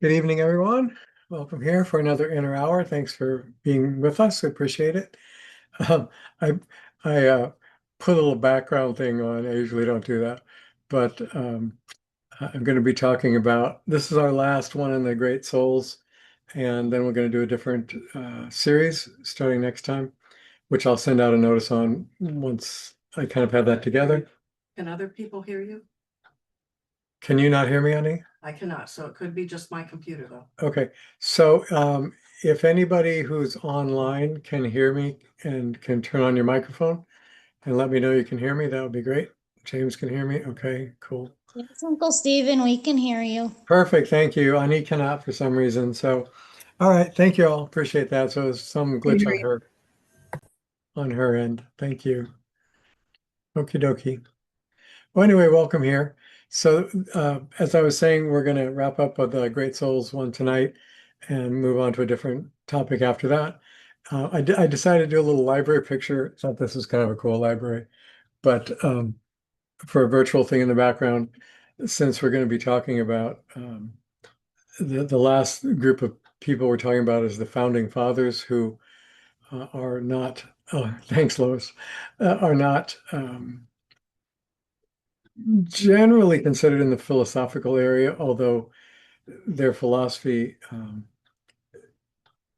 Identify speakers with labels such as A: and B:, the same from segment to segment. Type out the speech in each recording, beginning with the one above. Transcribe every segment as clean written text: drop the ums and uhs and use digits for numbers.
A: Good evening, everyone. Welcome here for another inner hour. Thanks for being with us. I appreciate it. Um, I I put a little background thing on. I usually don't do that, but I'm going to be talking about this is our last one in the Great Souls, and then we're going to do a different series starting next time, which I'll send out a notice on once I kind of have that together.
B: Can other people hear you?
A: Can you not hear me, honey?
B: I cannot, so it could be just my computer though.
A: Okay, so if anybody who's online can hear me and can turn on your microphone and let me know you can hear me, that would be great. James can hear me. Okay, cool.
C: Yes, Uncle Stephen, we can hear you.
A: Perfect. Thank you. Ani cannot for some reason. So, all right. Thank you all. Appreciate that. So it's some glitch on her end. Thank you. Okie dokie. Well, anyway, welcome here. So, as I was saying, we're going to wrap up with the Great Souls one tonight and move on to a different topic after that. I decided to do a little library picture. Thought this was kind of a cool library, but for a virtual thing in the background, since we're going to be talking about the last group of people we're talking about is the founding fathers who are not. Oh, thanks, Lois. Are not. Generally considered in the philosophical area, although their philosophy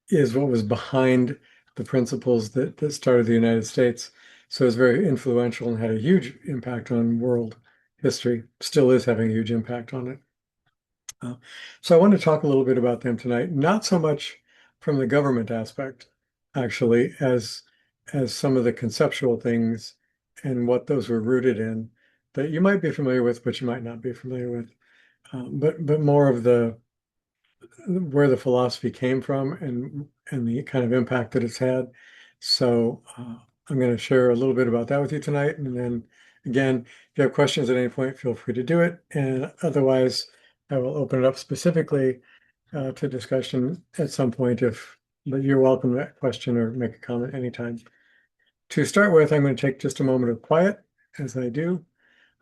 A: is what was behind the principles that started the United States. So it's very influential and had a huge impact on world history, still is having a huge impact on it. So I want to talk a little bit about them tonight, not so much from the government aspect, actually, as some of the conceptual things and what those were rooted in that you might be familiar with, but you might not be familiar with. But more of the where the philosophy came from and the kind of impact that it's had. So I'm going to share a little bit about that with you tonight, and then again, if you have questions at any point, feel free to do it. And otherwise, I will open it up specifically to discussion at some point. But you're welcome to question or make a comment anytime. To start with, I'm going to take just a moment of quiet as I do.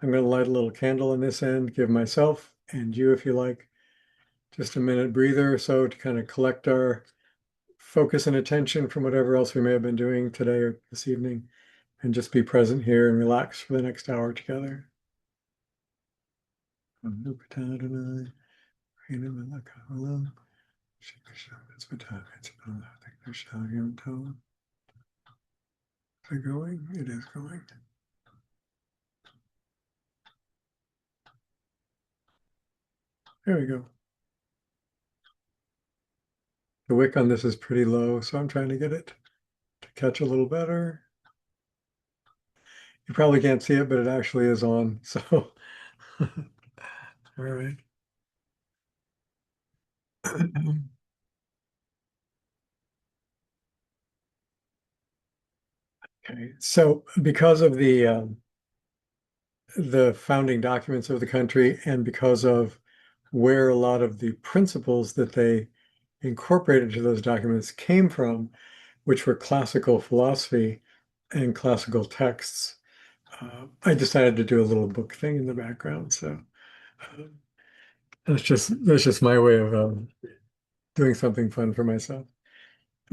A: I'm going to light a little candle on this end, give myself and you, if you like, just a minute breather or so to kind of collect our focus and attention from whatever else we may have been doing today or this evening, and just be present here and relax for the next hour together. Is it going? It is going. There we go. The wick on this is pretty low, so I'm trying to get it to catch a little better. You probably can't see it, but it actually is on. So, all right. Okay, so because of the founding documents of the country and because of where a lot of the principles that they incorporated to those documents came from, which were classical philosophy and classical texts, I decided to do a little book thing in the background. So uh, that's just my way of doing something fun for myself.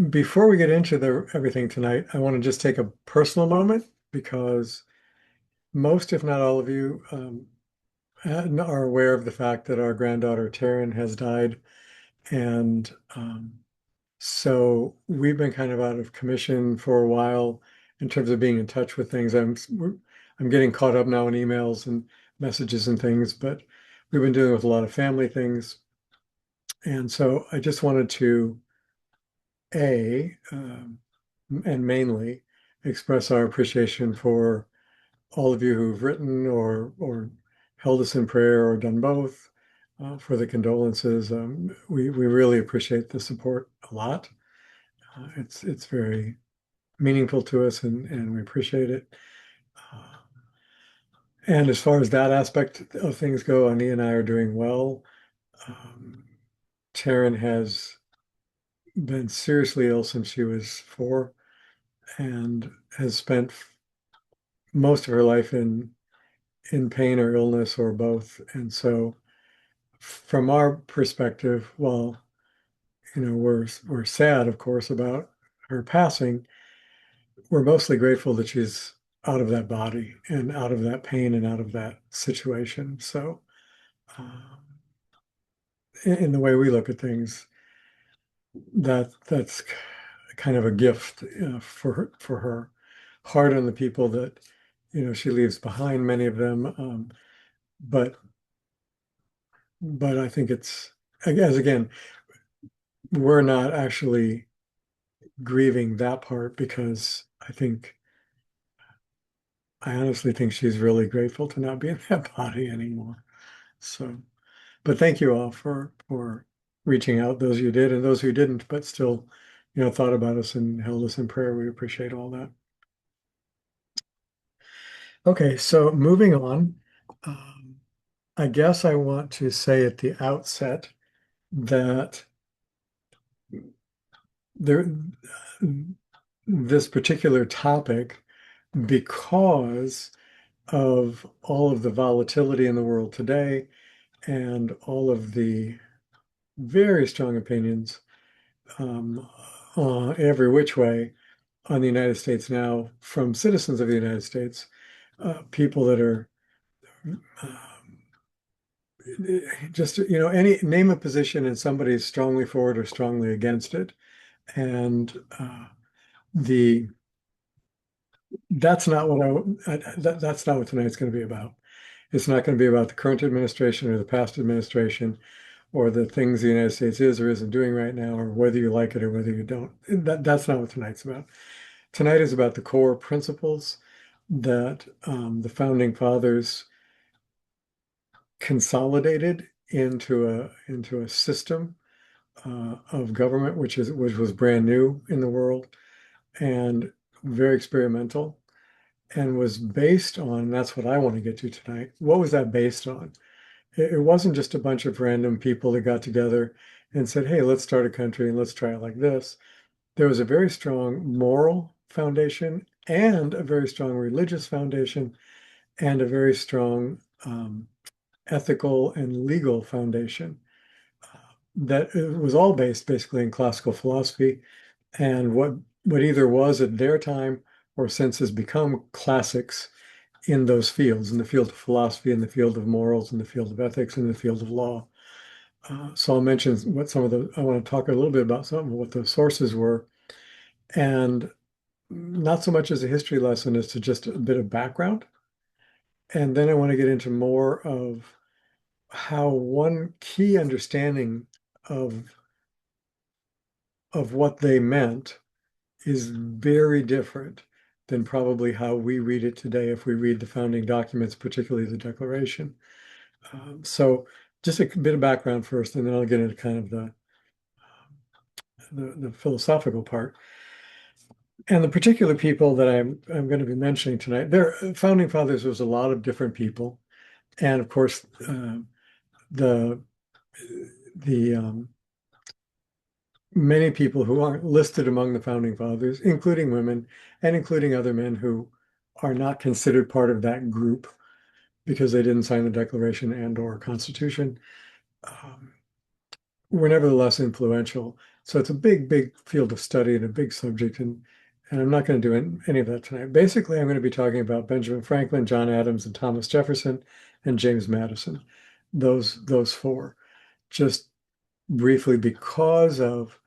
A: Before we get into everything tonight, I want to just take a personal moment because most, if not all of you, are aware of the fact that our granddaughter Taryn has died. And so we've been kind of out of commission for a while in terms of being in touch with things. I'm getting caught up now in emails and messages and things, but we've been dealing with a lot of family things. And so I just wanted to, and mainly express our appreciation for all of you who've written or held us in prayer or done both for the condolences. We really appreciate the support a lot. It's very meaningful to us and we appreciate it. Uh, and as far as that aspect of things go, Ani and I are doing well. Um, Taryn has been seriously ill since she was 4 and has spent most of her life in pain or illness or both. And so from our perspective, while we're sad, of course, about her passing, we're mostly grateful that she's out of that body and out of that pain and out of that situation. So, in the way we look at things, that's kind of a gift for her. Hard on the people that she leaves behind, many of them, but I think it's, as again, we're not actually grieving that part because I honestly think she's really grateful to not be in that body anymore. So, but thank you all for reaching out, those who did and those who didn't, but still, thought about us and held us in prayer. We appreciate all that. Okay, so moving on, I guess I want to say at the outset that there, this particular topic, because of all of the volatility in the world today and all of the very strong opinions every which way on the United States now from citizens of the United States, people that are just, any name a position and somebody's strongly for it or strongly against it. And that's not that's not what tonight's going to be about. It's not going to be about the current administration or the past administration or the things the United States is or isn't doing right now, or whether you like it or whether you don't. That's not what tonight's about. Tonight is about the core principles that the founding fathers consolidated into a system of government, which was brand new in the world and very experimental, and was based on, that's what I want to get to tonight. What was that based on? It wasn't just a bunch of random people that got together and said, hey, let's start a country and let's try it like this. There was a very strong moral foundation and a very strong religious foundation and a very strong ethical and legal foundation that was all based basically in classical philosophy and what either was at their time or since has become classics in those fields, in the field of philosophy, in the field of morals, in the field of ethics, in the field of law. So I'll mention I want to talk a little bit about some of what the sources were, and not so much as a history lesson as to just a bit of background. And then I want to get into more of how one key understanding of what they meant is very different than probably how we read it today if we read the founding documents, particularly the Declaration. So just a bit of background first, and then I'll get into kind of the philosophical part. And the particular people that I'm going to be mentioning tonight, their founding fathers was a lot of different people. And of course, the many people who aren't listed among the founding fathers, including women and including other men who are not considered part of that group because they didn't sign the Declaration and or Constitution, were nevertheless influential. So it's a big, big field of study and a big subject, and I'm not going to do any of that tonight. Basically, I'm going to be talking about Benjamin Franklin, John Adams, and Thomas Jefferson, and James Madison. Those four, just briefly, because of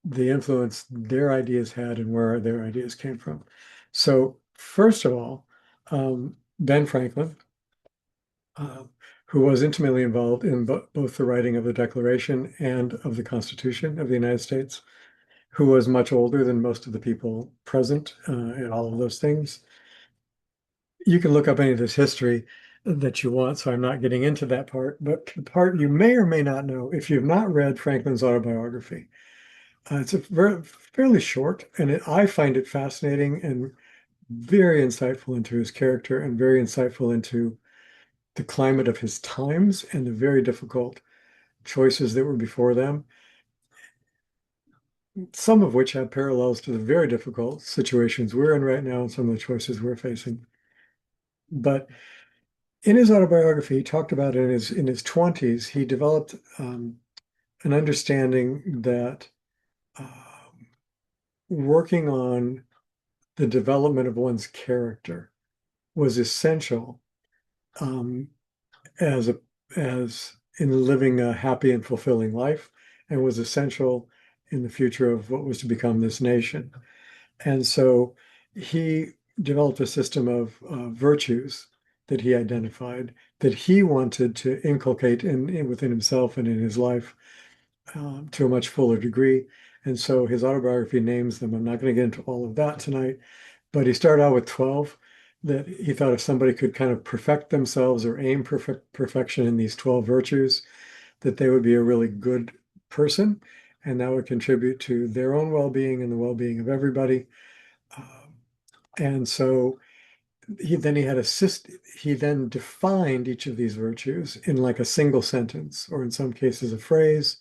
A: the influence their ideas had and where their ideas came from. So first of all, Ben Franklin, who was intimately involved in both the writing of the Declaration and of the Constitution of the United States, who was much older than most of the people present in all of those things. You can look up any of this history that you want, so I'm not getting into that part, but the part you may or may not know if you've not read Franklin's autobiography. It's fairly short, and I find it fascinating and very insightful into his character and very insightful into the climate of his times and the very difficult choices that were before them, some of which have parallels to the very difficult situations we're in right now and some of the choices we're facing. But in his autobiography, he talked about in his 20s, he developed an understanding that working on the development of one's character was essential um, as in living a happy and fulfilling life, and was essential in the future of what was to become this nation. And so he developed a system of virtues that he identified that he wanted to inculcate within himself and in his life to a much fuller degree. And so his autobiography names them. I'm not going to get into all of that tonight, but he started out with 12 that he thought if somebody could kind of perfect themselves or aim perfection in these 12 virtues, that they would be a really good person, and that would contribute to their own well-being and the well-being of everybody. And so he then defined each of these virtues in like a single sentence, or in some cases a phrase,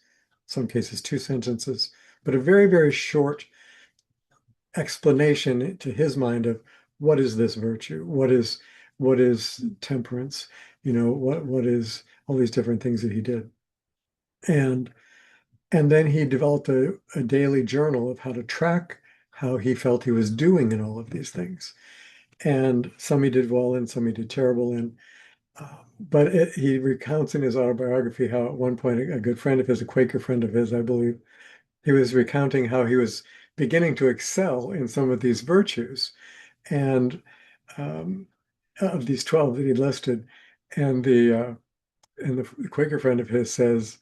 A: some cases two sentences, but a very, very short explanation to his mind of what is this virtue? What is temperance? What is all these different things that he did. And then he developed a daily journal of how to track how he felt he was doing in all of these things. And some he did well in, some he did terrible in. But he recounts in his autobiography how at one point a good friend of his, a Quaker friend of his, I believe, he was recounting how he was beginning to excel in some of these virtues, and of these 12 that he listed. And the Quaker friend of his says,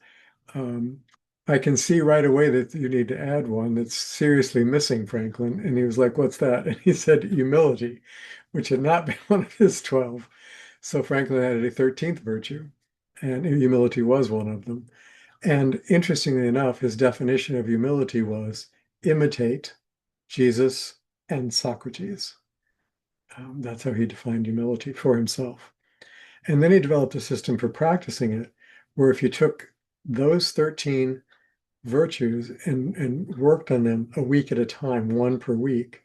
A: I can see right away that you need to add one that's seriously missing, Franklin. And he was like, what's that? And he said, humility, which had not been one of his 12. So Franklin added a 13th virtue, and humility was one of them. And interestingly enough, his definition of humility was imitate Jesus and Socrates. That's how he defined humility for himself. And then he developed a system for practicing it, where if you took those 13 virtues and worked on them a week at a time, one per week,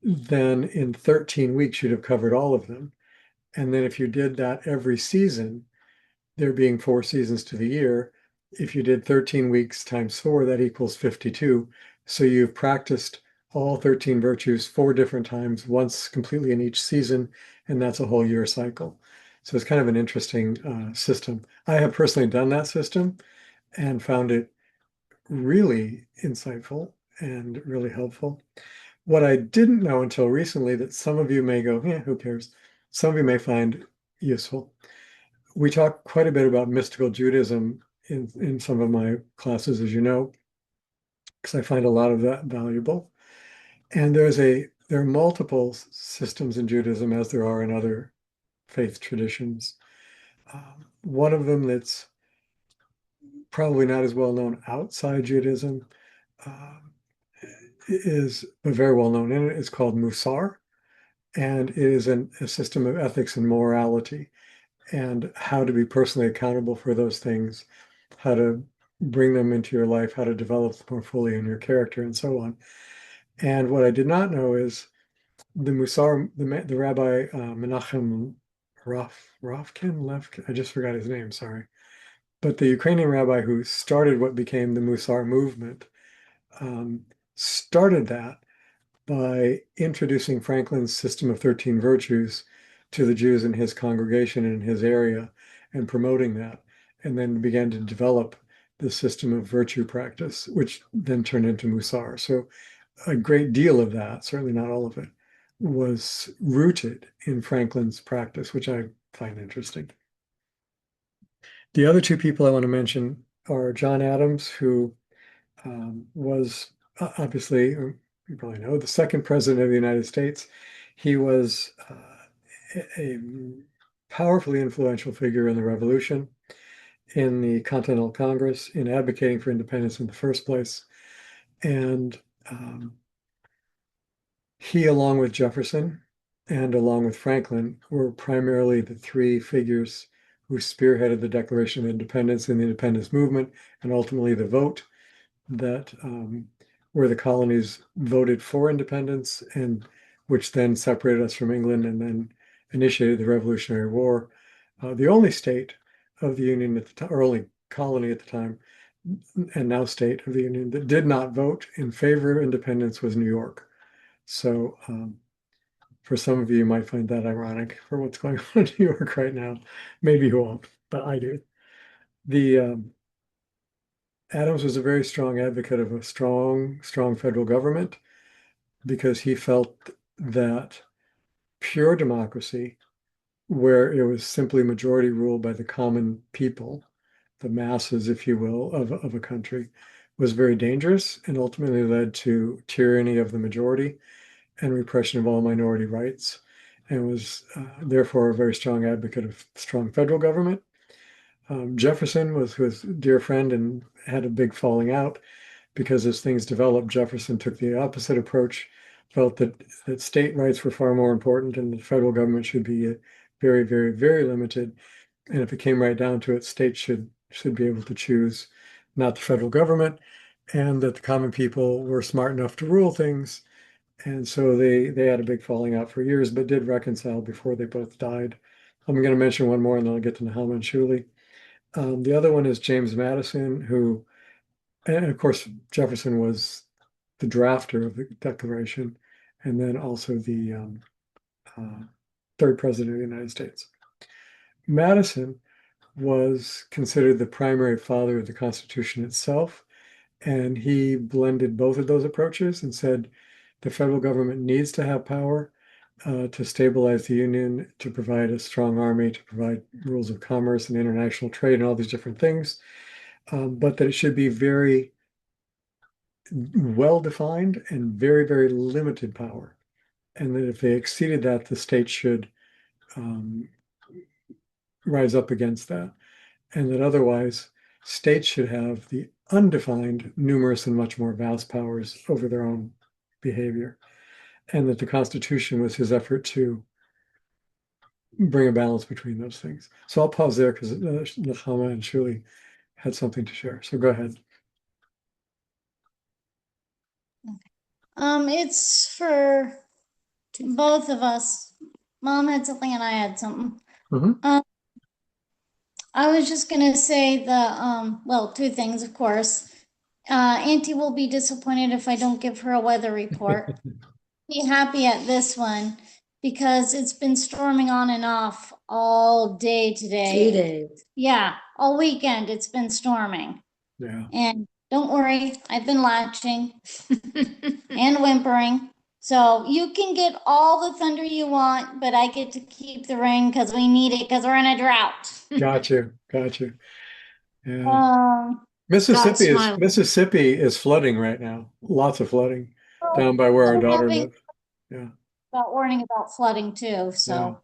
A: then in 13 weeks, you'd have covered all of them. And then if you did that every season, there being 4 seasons to the year, if you did 13 weeks times 4, that equals 52. So you've practiced all 13 virtues 4 different times, once completely in each season, and that's a whole year cycle. So it's kind of an interesting system. I have personally done that system and found it really insightful and really helpful. What I didn't know until recently that some of you may go, yeah, who cares? Some of you may find useful. We talk quite a bit about mystical Judaism in some of my classes, as you know, because I find a lot of that valuable. And there are multiple systems in Judaism, as there are in other faith traditions. One of them that's probably not as well known outside Judaism is very well known in it. It's called Musar, and it is a system of ethics and morality, and how to be personally accountable for those things, how to bring them into your life, how to develop them more fully in your character, and so on. And what I did not know is the Musar, the Rabbi Menachem Ravkin, I just forgot his name, sorry. But the Ukrainian rabbi who started what became the Musar movement started that by introducing Franklin's system of 13 virtues to the Jews in his congregation in his area and promoting that, and then began to develop the system of virtue practice, which then turned into Musar. So a great deal of that, certainly not all of it, was rooted in Franklin's practice, which I find interesting. The other 2 people I want to mention are John Adams, who was obviously, you probably know, the second president of the United States. He was a powerfully influential figure in the Revolution, in the Continental Congress, in advocating for independence in the first place. And he, along with Jefferson and along with Franklin, were primarily the 3 figures who spearheaded the Declaration of Independence and the independence movement, and ultimately the vote that where the colonies voted for independence, and which then separated us from England, and then initiated the Revolutionary War. The only state of the Union at the time, or only colony at the time, and now state of the Union, that did not vote in favor of independence was New York. So for some of you, you might find that ironic for what's going on in New York right now. Maybe you won't, but I do. The Adams was a very strong advocate of a strong federal government because he felt that pure democracy, where it was simply majority rule by the common people, the masses, if you will, of a country, was very dangerous and ultimately led to tyranny of the majority and repression of all minority rights, and was therefore a very strong advocate of strong federal government. Jefferson was his dear friend and had a big falling out because as things developed, Jefferson took the opposite approach, felt that state rights were far more important and the federal government should be very, very, very limited. And if it came right down to it, states should be able to choose, not the federal government, and that the common people were smart enough to rule things. And so they had a big falling out for years, but did reconcile before they both died. I'm going to mention one more and then I'll get to Nahum and Shuli. The other one is James Madison, who, and of course, Jefferson was the drafter of the Declaration, and then also the third president of the United States. Madison was considered the primary father of the Constitution itself, and he blended both of those approaches and said the federal government needs to have power to stabilize the Union, to provide a strong army, to provide rules of commerce and international trade and all these different things, but that it should be very well-defined and very, very limited power. And that if they exceeded that, the state should rise up against that. And that otherwise, states should have the undefined, numerous, and much more vast powers over their own behavior. And that the Constitution was his effort to bring a balance between those things. So I'll pause there because Nechama and Shuli had something to share. So go ahead.
C: It's for both of us. Mom had something and I had something.
A: Mhm.
C: I was just gonna say well, two things, of course. Auntie will be disappointed if I don't give her a weather report. Be happy at this one because it's been storming on and off all day today.
D: 2 days.
C: Yeah, all weekend it's been storming.
A: Yeah.
C: And don't worry, I've been latching and whimpering. So you can get all the thunder you want, but I get to keep the rain because we need it because we're in a drought.
A: Got you. Yeah.
D: smiling.
A: Mississippi is flooding right now. Lots of flooding down by where our
C: We're
A: daughter
C: having-
A: lives. Yeah.
C: About warning about flooding too, so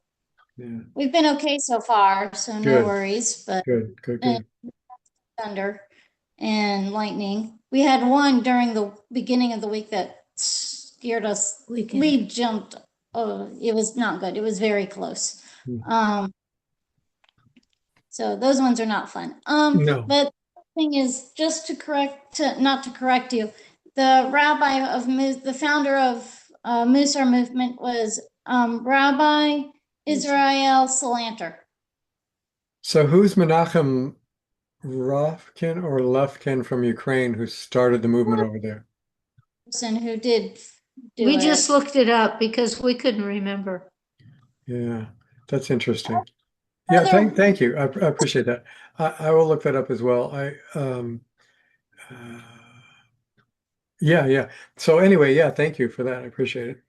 A: Yeah.
C: we've been okay so far, so no
A: Good.
C: worries, but
A: Good.
C: thunder and lightning. We had one during the beginning of the week that scared us.
D: Weekend.
C: We jumped. Oh, it was not good. It was very close.
A: Hmm.
C: So those ones are not fun.
A: No.
C: But the thing is, just not to correct you, the rabbi of the founder of Musar movement was Rabbi Israel Salanter.
A: So who's Menachem Rafkin or Lefkin from Ukraine who started the movement over there?
C: Person who did do
D: We
C: it.
D: just looked it up because we couldn't remember.
A: Yeah, that's interesting. Yeah, thank you. I appreciate that. I will look that up as well. Yeah. So anyway, yeah, thank you for that. I appreciate it.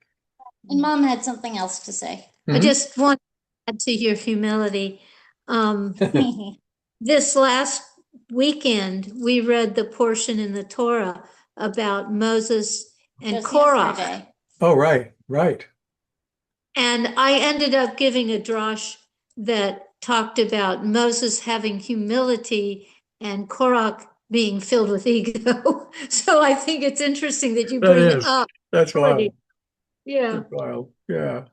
C: And Mom had something else to say.
D: I
A: Mhm.
D: just want to add to your humility. This last weekend, we read the portion in the Torah about Moses and
C: Just
D: Korah.
C: yesterday.
A: Oh, right.
D: And I ended up giving a drosh that talked about Moses having humility and Korah being filled with ego. So I think it's interesting that you
A: That
D: bring
A: is.
D: it up.
A: That's wild.
D: Yeah.
A: That's wild. Yeah.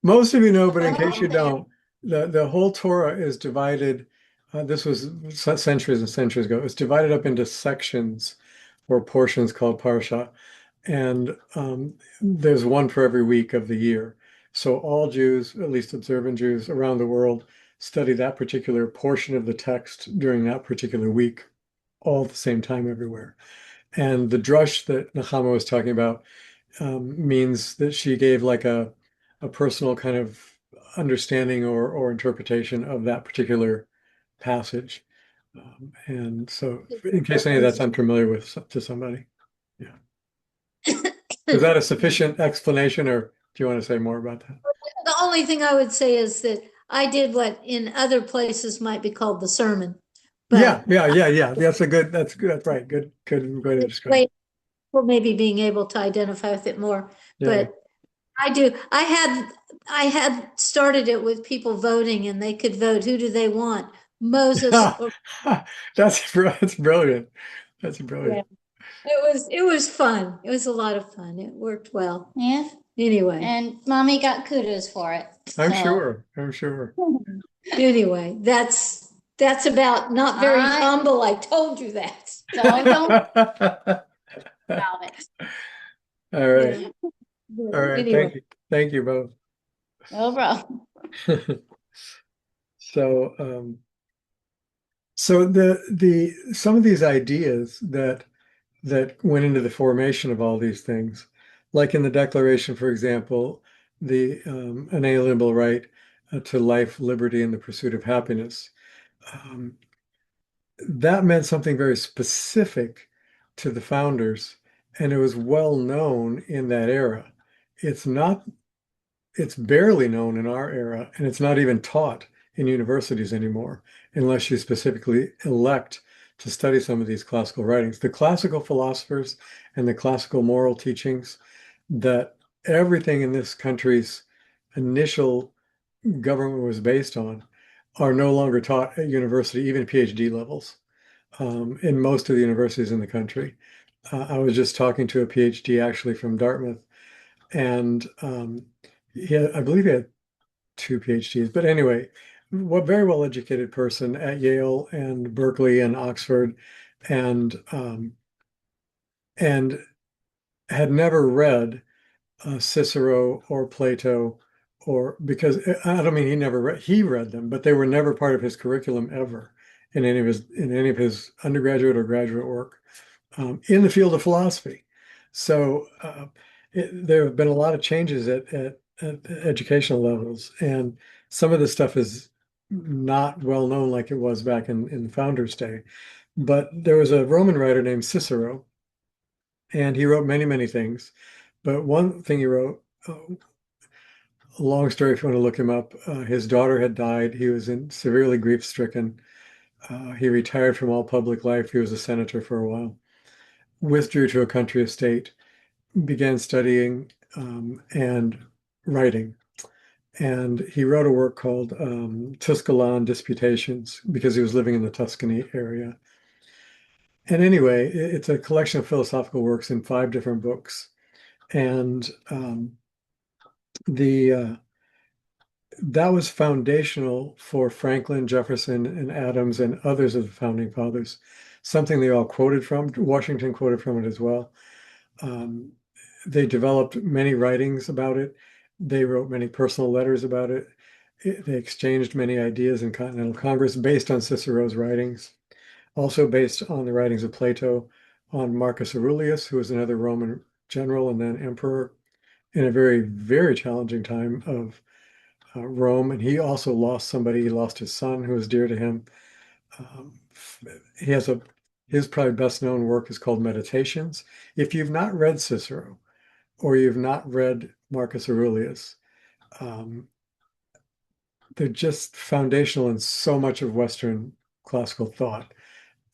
A: Most of you know, but in
C: Oh,
A: case you
C: okay.
A: don't, the whole Torah is divided. This was centuries and centuries ago. It's divided up into sections or portions called parsha, and there's one for every week of the year. So all Jews, at least observant Jews around the world, study that particular portion of the text during that particular week, all at the same time everywhere. And the drush that Nechama was talking about means that she gave like a personal kind of understanding or interpretation of that particular passage. And so, in case any of that's unfamiliar with to somebody, yeah. Is that a sufficient explanation, or do you want to say more about that?
D: The only thing I would say is that I did what in other places might be called the sermon.
A: Yeah,
D: But
A: yeah. That's good. That's right. Good way to describe it.
D: wait, for maybe being able to identify with it more.
A: Yeah.
D: But I do. I had started it with people voting, and they could vote. Who do they want? Moses or
A: That's brilliant. That's brilliant.
D: it was fun. It was a lot of fun. It worked well.
C: Yeah,
D: Anyway,
C: and mommy got kudos for it.
A: I'm
C: so.
A: sure. I'm sure.
D: anyway, that's about not very
C: I-
D: humble. I told you that.
C: So don't about it.
A: All right.
D: Yeah.
A: All right.
D: Anyway,
A: Thank you both.
C: No problem.
A: So, so the some of these ideas that went into the formation of all these things, like in the Declaration, for example, the unalienable right to life, liberty, and the pursuit of happiness. That meant something very specific to the founders, and it was well known in that era. It's not, it's barely known in our era, and it's not even taught in universities anymore, unless you specifically elect to study some of these classical writings. The classical philosophers and the classical moral teachings that everything in this country's initial government was based on are no longer taught at university, even PhD levels, in most of the universities in the country. I was just talking to a PhD actually from Dartmouth, and I believe he had 2 PhDs. But anyway, what very well educated person at Yale and Berkeley and Oxford, and had never read Cicero or Plato, or because I don't mean he read them, but they were never part of his curriculum ever in any of his undergraduate or graduate work in the field of philosophy. So there have been a lot of changes at educational levels, and some of this stuff is not well known like it was back in the founders' day. But there was a Roman writer named Cicero, and he wrote many things. But one thing he wrote, a long story if you want to look him up, his daughter had died. He was severely grief-stricken. He retired from all public life. He was a senator for a while, withdrew to a country estate, began studying and writing. And he wrote a work called Tusculan Disputations because he was living in the Tuscany area. And anyway, it's a collection of philosophical works in 5 different books. And that was foundational for Franklin, Jefferson, and Adams and others of the founding fathers. Something they all quoted from. Washington quoted from it as well. They developed many writings about it. They wrote many personal letters about it. They exchanged many ideas in Continental Congress based on Cicero's writings, also based on the writings of Plato, on Marcus Aurelius, who was another Roman general and then emperor in a very challenging time of Rome. And he also lost somebody. He lost his son who was dear to him. He has his probably best known work is called Meditations. If you've not read Cicero or you've not read Marcus Aurelius, they're just foundational in so much of Western classical thought.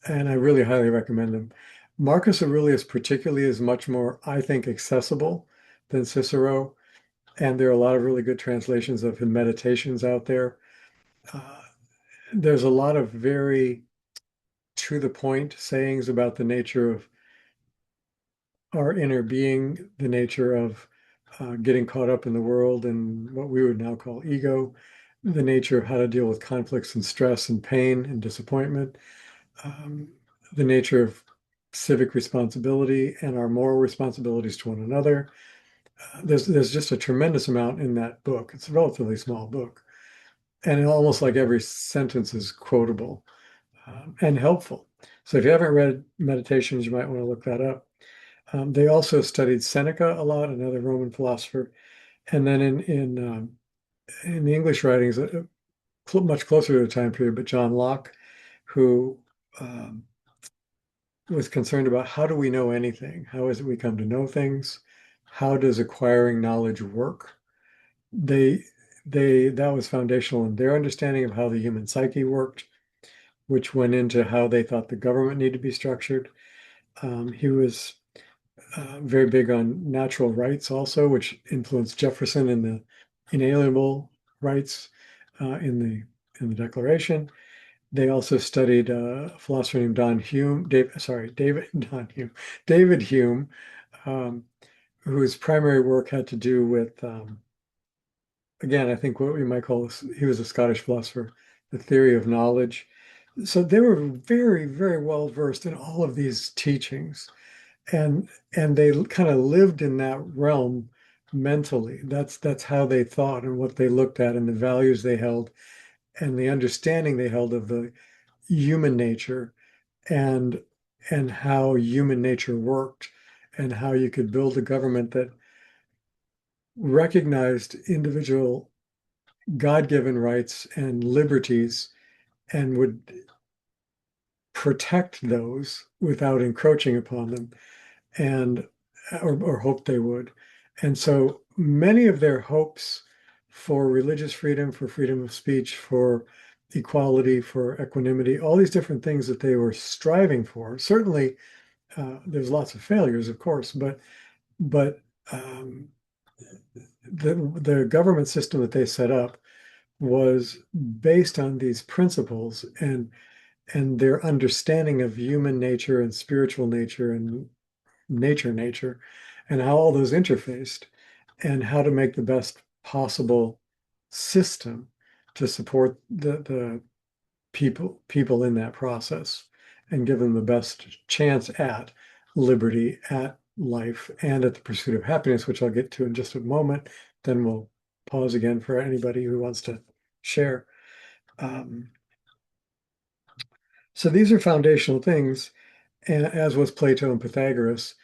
A: And I really highly recommend them. Marcus Aurelius particularly is much more, I think, accessible than Cicero. And there are a lot of really good translations of his Meditations out there. There's a lot of very to the point sayings about the nature of our inner being, the nature of getting caught up in the world and what we would now call ego, the nature of how to deal with conflicts and stress and pain and disappointment, the nature of civic responsibility and our moral responsibilities to one another, there's just a tremendous amount in that book. It's a relatively small book, and almost like every sentence is quotable and helpful. So if you haven't read Meditations, you might want to look that up. They also studied Seneca a lot, another Roman philosopher, and then in the English writings, much closer to the time period, but John Locke, who was concerned about how do we know anything? How is it we come to know things? How does acquiring knowledge work? They that was foundational in their understanding of how the human psyche worked, which went into how they thought the government needed to be structured. He was very big on natural rights also, which influenced Jefferson in the inalienable rights in the Declaration. They also studied a philosopher named David Hume, whose primary work had to do with, again, I think what we might call, he was a Scottish philosopher, the theory of knowledge. So they were very, very well versed in all of these teachings, and they kind of lived in that realm mentally. That's how they thought and what they looked at and the values they held and the understanding they held of the human nature and how human nature worked and how you could build a government that recognized individual God-given rights and liberties and would protect those without encroaching upon them and or hoped they would. And so many of their hopes for religious freedom, for freedom of speech, for equality, for equanimity, all these different things that they were striving for. Certainly, there's lots of failures, of course, but the government system that they set up was based on these principles and their understanding of human nature and spiritual nature and nature and how all those interfaced and how to make the best possible system to support the people in that process and give them the best chance at liberty, at life, and at the pursuit of happiness, which I'll get to in just a moment. Then we'll pause again for anybody who wants to share. So these are foundational things, and as was Plato and Pythagoras.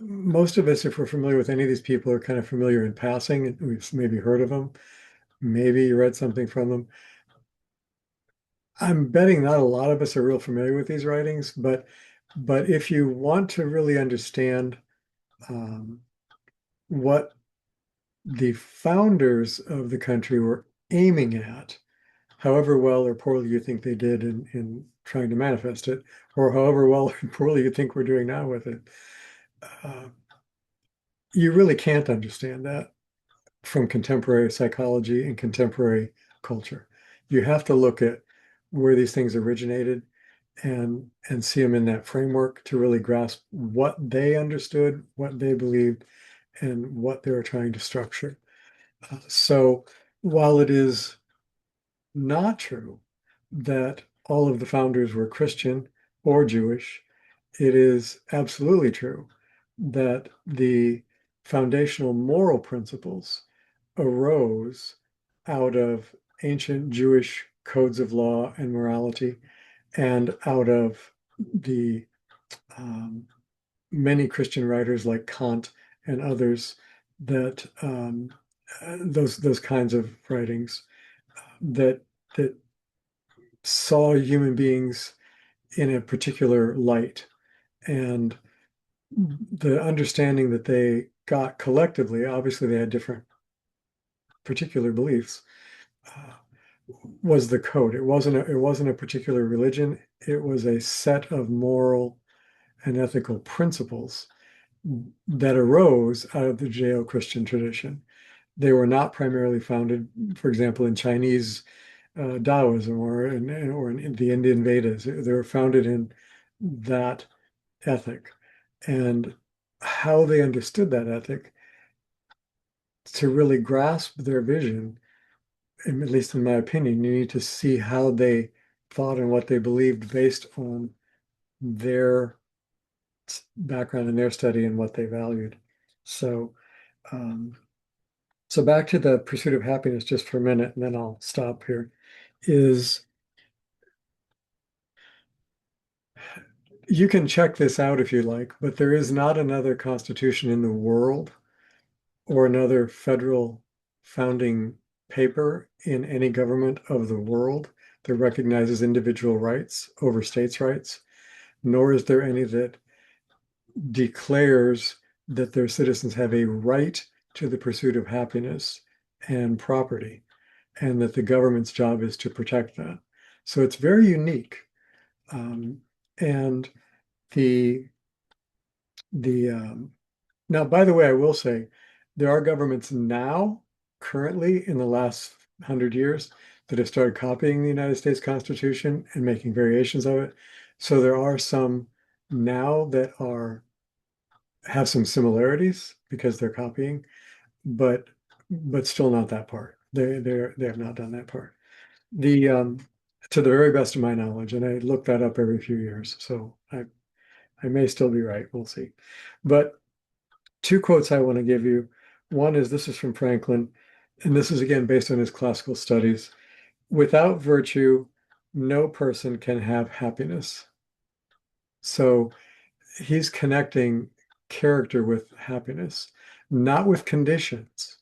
A: Most of us, if we're familiar with any of these people, are kind of familiar in passing, and we've maybe heard of them. Maybe you read something from them. I'm betting not a lot of us are real familiar with these writings, but if you want to really understand what the founders of the country were aiming at, however well or poorly you think they did in trying to manifest it, or however well or poorly you think we're doing now with it, you really can't understand that from contemporary psychology and contemporary culture. You have to look at where these things originated and see them in that framework to really grasp what they understood, what they believed, and what they were trying to structure. So while it is not true that all of the founders were Christian or Jewish, it is absolutely true that the foundational moral principles arose out of ancient Jewish codes of law and morality and out of the many Christian writers like Kant and others that those kinds of writings that saw human beings in a particular light, and the understanding that they got collectively, obviously they had different particular beliefs, was the code. It wasn't a particular religion. It was a set of moral and ethical principles that arose out of the Judeo-Christian tradition. They were not primarily founded, for example, in Chinese Taoism or in the Indian Vedas. They were founded in that ethic, and how they understood that ethic to really grasp their vision, at least in my opinion, you need to see how they thought and what they believed based on their background and their study and what they valued. So So back to the pursuit of happiness just for a minute, and then I'll stop here, is you can check this out if you like, but there is not another constitution in the world or another federal founding paper in any government of the world that recognizes individual rights over states' rights, nor is there any that declares that their citizens have a right to the pursuit of happiness and property, and that the government's job is to protect that. So it's very unique. And the now, by the way, I will say there are governments now, currently in the last 100 years, that have started copying the United States Constitution and making variations of it. So there are some now that have some similarities because they're copying, but still not that part. They have not done that part. To the very best of my knowledge, and I look that up every few years, so I may still be right. We'll see. But two quotes I want to give you. One is, this is from Franklin, and this is again based on his classical studies. Without virtue, no person can have happiness. So he's connecting character with happiness, not with conditions,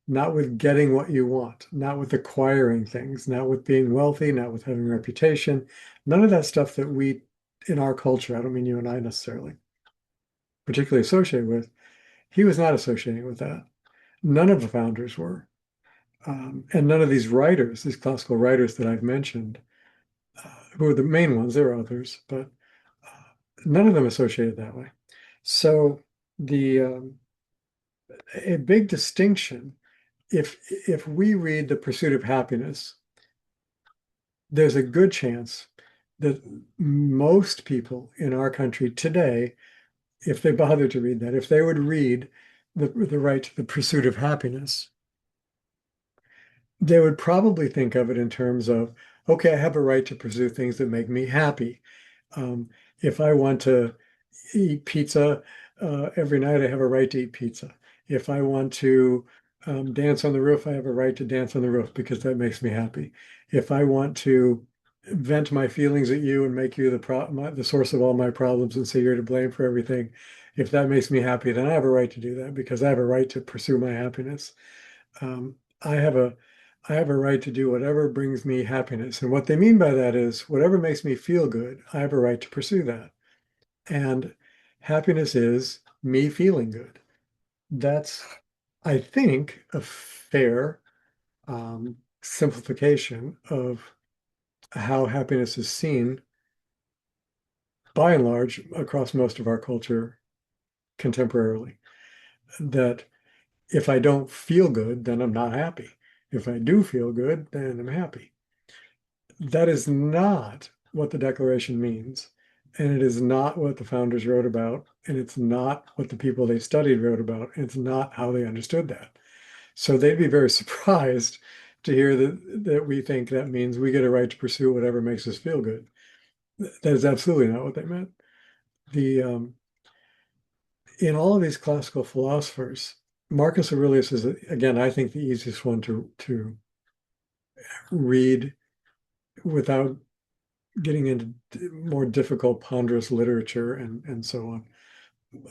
A: not with getting what you want, not with acquiring things, not with being wealthy, not with having a reputation, none of that stuff that we in our culture, I don't mean you and I necessarily, particularly associate with. He was not associating with that. None of the founders were. And none of these writers, these classical writers that I've mentioned, who are the main ones, there are others, but none of them associated that way. So a big distinction, if we read The Pursuit of Happiness, there's a good chance that most people in our country today, if they bother to read that, if they would read the right to the pursuit of happiness, they would probably think of it in terms of, okay, I have a right to pursue things that make me happy. If I want to eat pizza every night, I have a right to eat pizza. If I want to dance on the roof, I have a right to dance on the roof because that makes me happy. If I want to vent my feelings at you and make you the source of all my problems and say you're to blame for everything, if that makes me happy, then I have a right to do that because I have a right to pursue my happiness. I have a right to do whatever brings me happiness. And what they mean by that is whatever makes me feel good, I have a right to pursue that. And happiness is me feeling good. That's, I think, a fair simplification of how happiness is seen by and large across most of our culture contemporarily. That if I don't feel good, then I'm not happy. If I do feel good, then I'm happy. That is not what the Declaration means. And it is not what the founders wrote about. And it's not what the people they studied wrote about. And it's not how they understood that. So they'd be very surprised to hear that we think that means we get a right to pursue whatever makes us feel good. That is absolutely not what they meant. In all of these classical philosophers, Marcus Aurelius is, again, I think the easiest one to read without getting into more difficult, ponderous literature and so on.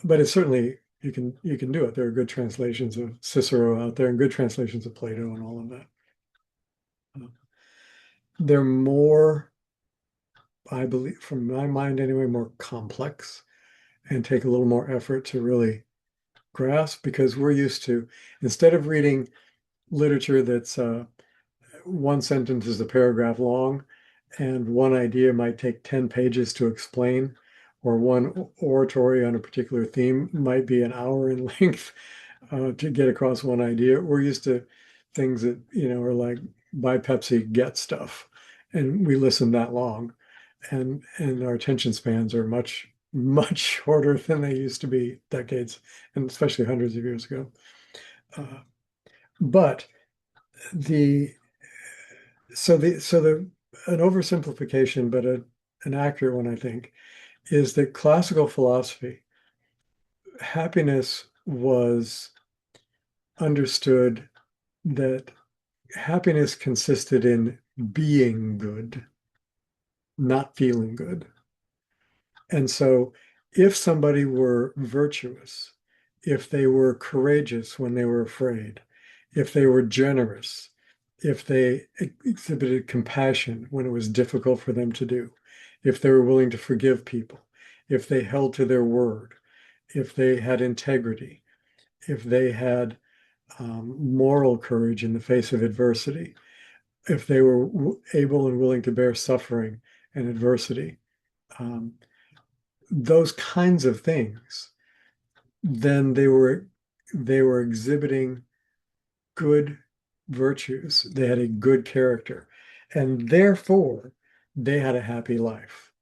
A: But it's certainly, you can do it. There are good translations of Cicero out there and good translations of Plato and all of that. They're more, I believe, from my mind anyway, more complex and take a little more effort to really grasp, because we're used to, instead of reading literature that's one sentence is a paragraph long and one idea might take 10 pages to explain, or one oratory on a particular theme might be an hour in length to get across one idea. We're used to things that, are like buy Pepsi, get stuff. And we listen that long. And our attention spans are much, much shorter than they used to be decades, and especially hundreds of years ago. But an oversimplification, but an accurate one, I think, is that classical philosophy, happiness was understood that happiness consisted in being good, not feeling good. And so if somebody were virtuous, if they were courageous when they were afraid, if they were generous, if they exhibited compassion when it was difficult for them to do, if they were willing to forgive people, if they held to their word, if they had integrity, if they had moral courage in the face of adversity, if they were able and willing to bear suffering and adversity, those kinds of things, then they were exhibiting good virtues. They had a good character, and therefore they had a happy life.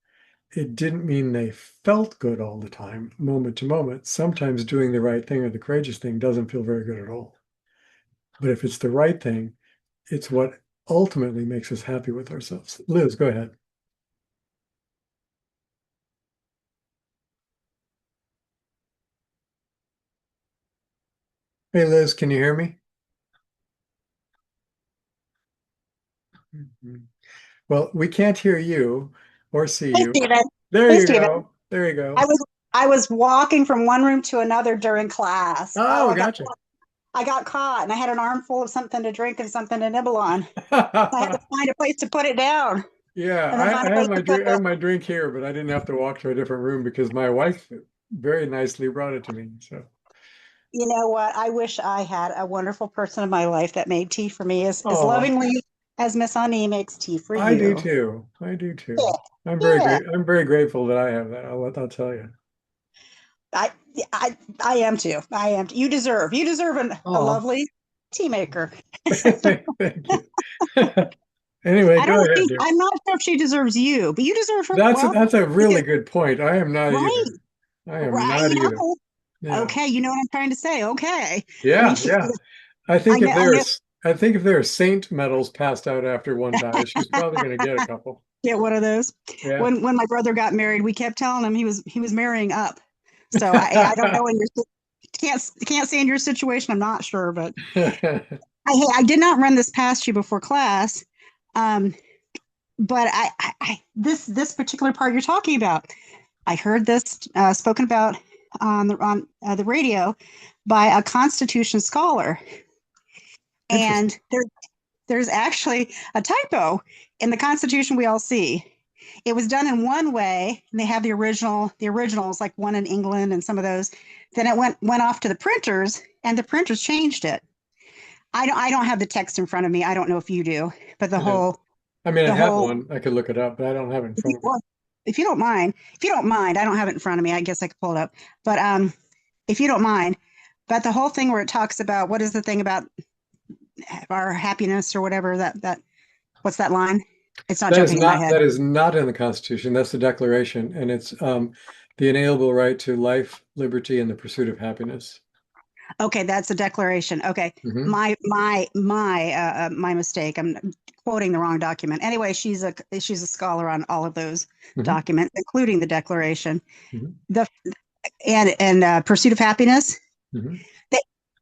A: It didn't mean they felt good all the time, moment to moment. Sometimes doing the right thing or the courageous thing doesn't feel very good at all. But if it's the right thing, it's what ultimately makes us happy with ourselves. Liz, go ahead. Hey, Liz, can you hear me? Well, we can't hear you or see
E: Hey,
A: you.
E: Stephen.
A: There
E: Hey,
A: you
E: Stephen.
A: go. There you go.
E: I was walking from one room to another during class.
A: Oh,
E: I
A: gotcha.
E: got caught, and I had an armful of something to drink and something to nibble on. I had to find a place to put it down,
A: Yeah,
E: and then find a place to put
A: I have my drink here, but I didn't have to walk to a different room because my wife very nicely brought it to me. So
E: You know what? I wish I had a wonderful person in my life that made tea for me as
A: oh,
E: lovingly as Miss Ani makes tea for
A: I do
E: you.
A: too. I do too.
E: Yeah,
A: I'm very
E: yeah.
A: great. I'm very grateful that I have that. I'll tell you.
E: I, I, I am too. I am. You deserve a
A: Oh,
E: lovely tea maker.
A: thank you. Anyway,
E: I don't
A: go
E: know.
A: ahead, dear.
E: I'm not sure if she deserves you, but you deserve her. Well,
A: That's a really
E: because,
A: good point. I am not
E: right.
A: either. I am
E: Right,
A: not either. Yeah.
E: okay, you know what I'm trying to say. Okay. I mean,
A: Yeah, yeah. I
E: I
A: think
E: know, I know,
A: if there are saint medals passed out after one dies, she's probably going to get a couple.
E: get one of those.
A: Yeah.
E: When my brother got married, we kept telling him he was marrying up. So I don't know in your can't say in your situation. I'm not sure, but I did not run this past you before class. Um, but this particular part you're talking about, I heard this spoken about on the radio by a Constitution scholar.
A: Interesting.
E: And there's actually a typo in the Constitution we all see. It was done in one way, and they have the originals, like one in England and some of those. Then it went off to the printers, and the printers changed it. I don't have the text in front of me. I don't know if you do, but
A: Yeah. I mean, I
E: the
A: have
E: whole
A: one. I could look it up, but I don't have it in
E: if
A: front
E: you,
A: of me.
E: well, if you don't mind, I don't have it in front of me. I guess I could pull it up. But if you don't mind, but the whole thing where it talks about what is the thing about our happiness or whatever that what's that line? It's not jumping in my head.
A: That is not in the Constitution. That's the Declaration, and it's the inalienable right to life, liberty, and the pursuit of happiness.
E: Okay, that's the Declaration. Okay,
A: Hmm.
E: my mistake. I'm quoting the wrong document. Anyway, she's a scholar on all of those
A: Hmm.
E: documents, including the Declaration.
A: Hmm.
E: The and pursuit of happiness.
A: Hmm.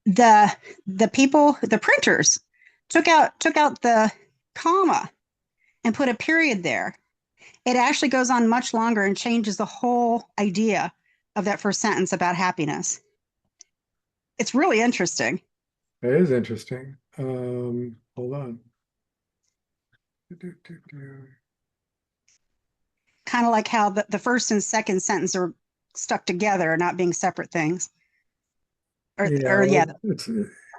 E: The people, the printers, took out the comma and put a period there. It actually goes on much longer and changes the whole idea of that first sentence about happiness. It's really interesting.
A: It is interesting. Hold on.
E: Kind of like how the first and second sentence are stuck together, not being separate things.
A: Yeah,
E: Or yeah,
A: well, it's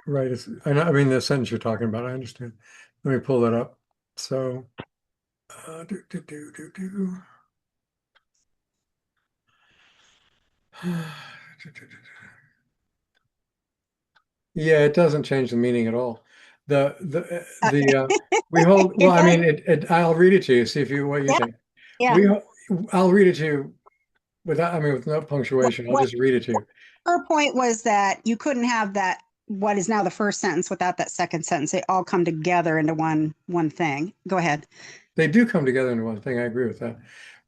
A: right. I mean, the sentence you're talking about, I understand. Let me pull that up. So, do, do, do, do, do. Yeah, it doesn't change the meaning at all. We hold, well,
E: it
A: I
E: does.
A: mean, I'll read it to you, see if what you
E: Yeah,
A: think.
E: yeah.
A: We, I'll read it to you with no
E: What,
A: punctuation. I'll
E: what
A: just read it to you.
E: her point was that you couldn't have that what is now the first sentence without that second sentence. They all come together into one thing. Go ahead.
A: They do come together into one thing. I agree with that.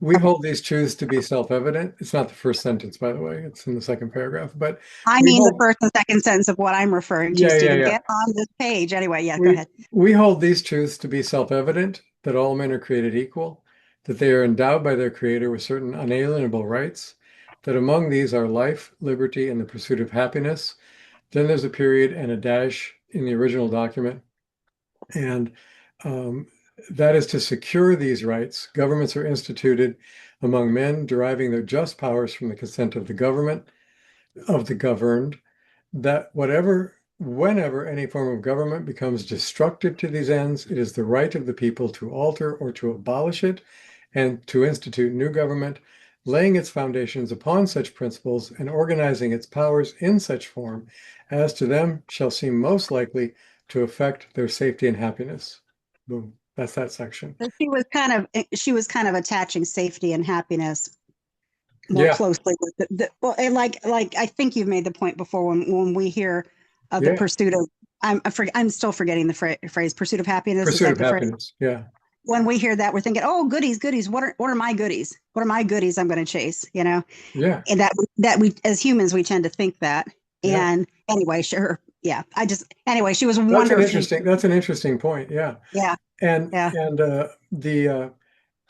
A: We hold these truths to be self-evident. It's not the first sentence, by the way. It's in the second paragraph. But
E: I
A: we
E: mean the
A: hold,
E: first and second sentence of what I'm referring to,
A: yeah, yeah,
E: Stephen.
A: yeah.
E: Get on this page. Anyway, yeah, go
A: We
E: ahead.
A: we hold these truths to be self-evident, that all men are created equal, that they are endowed by their Creator with certain unalienable rights, that among these are life, liberty, and the pursuit of happiness. Then there's a period and a dash in the original document, and um, that is to secure these rights. Governments are instituted among men, deriving their just powers from the consent of the government, of the governed, that whenever any form of government becomes destructive to these ends, it is the right of the people to alter or to abolish it and to institute new government, laying its foundations upon such principles and organizing its powers in such form as to them shall seem most likely to affect their safety and happiness. Boom. That's that section.
E: But she was kind of attaching safety and happiness more
A: Yeah,
E: closely with well, and like I think you've made the point before when we hear of the
A: yeah.
E: pursuit of I'm still forgetting the phrase pursuit of happiness. Is
A: Pursuit
E: that
A: of
E: the phrase?
A: happiness. Yeah.
E: When we hear that, we're thinking, oh, goodies, goodies. What are my goodies? What are my goodies I'm going to chase? You know,
A: Yeah.
E: and that we as humans we tend to think that.
A: Yeah.
E: And anyway, sure, yeah. Anyway, she was
A: That's an interesting point. Yeah.
E: Yeah,
A: And
E: yeah.
A: the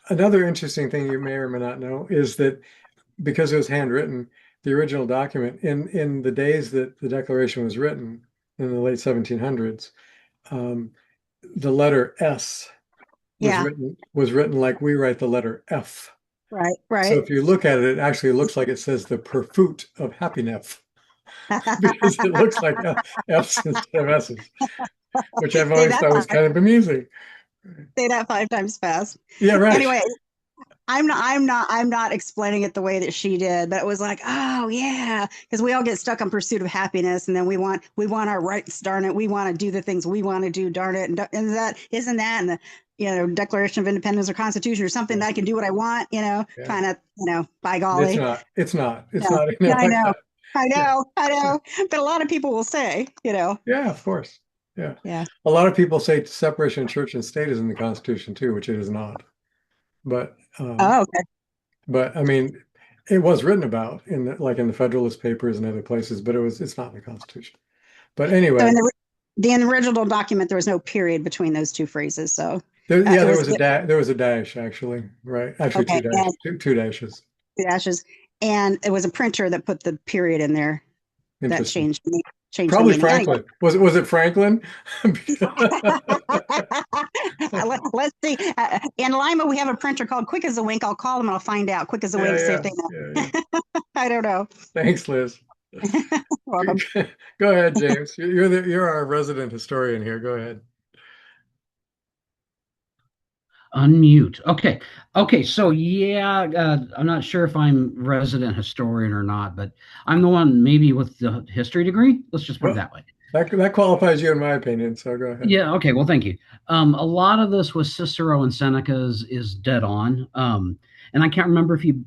A: another interesting thing you may or may not know is that because it was handwritten, the original document in the days that the Declaration was written in the late 1700s, the letter S
E: Yeah.
A: Was written like we write the letter F.
E: Right,
A: So
E: right.
A: if you look at it, it actually looks like it says the pursuit of happiness because it looks like F's instead of S's, which I've
E: Say
A: always
E: that
A: thought was kind of amusing.
E: say that 5 times fast.
A: Yeah, right.
E: Anyway, I'm not explaining it the way that she did, but it was like, oh yeah, because we all get stuck on pursuit of happiness, and then we want our rights, darn it, we want to do the things we want to do, darn it, and that isn't that, and the Declaration of Independence or Constitution or something that I can do what I want,
A: Yeah.
E: kind of, by
A: It's
E: golly.
A: not. It's not. It's
E: Yeah.
A: not in
E: Yeah,
A: there
E: I
A: like
E: know.
A: that.
E: I
A: Yeah.
E: know, I know, but a lot of people will say,
A: Yeah, of course. Yeah.
E: yeah.
A: A lot of people say separation of church and state is in the Constitution too, which it is not. But
E: Oh, okay.
A: but I mean, it was written about in in the Federalist Papers and other places, but it's not in the Constitution. But
E: So
A: anyway,
E: in the original document, there was no period between those two phrases. So
A: there
E: it was
A: there was a dash actually, right? Actually,
E: okay, and
A: two dashes.
E: the dashes, and it was a printer that put the period in there that
A: Interesting.
E: changed
A: Probably
E: the meaning.
A: Franklin. Was it Franklin?
E: Let's see. In Lima, we have a printer called Quick as a Wink. I'll call them and I'll find out. Quick as a Wink, see if they know.
A: Yeah.
E: I don't know.
A: Thanks, Liz.
E: Welcome.
A: Go ahead, James. You're our resident historian here. Go ahead.
F: Unmute. Okay. So yeah, I'm not sure if I'm resident historian or not, but I'm the one maybe with the history degree. Let's just put it that way.
A: That qualifies you in my opinion. So go ahead.
F: Yeah. Okay. Well, thank you. A lot of this with Cicero and Seneca is dead on. And I can't remember if you,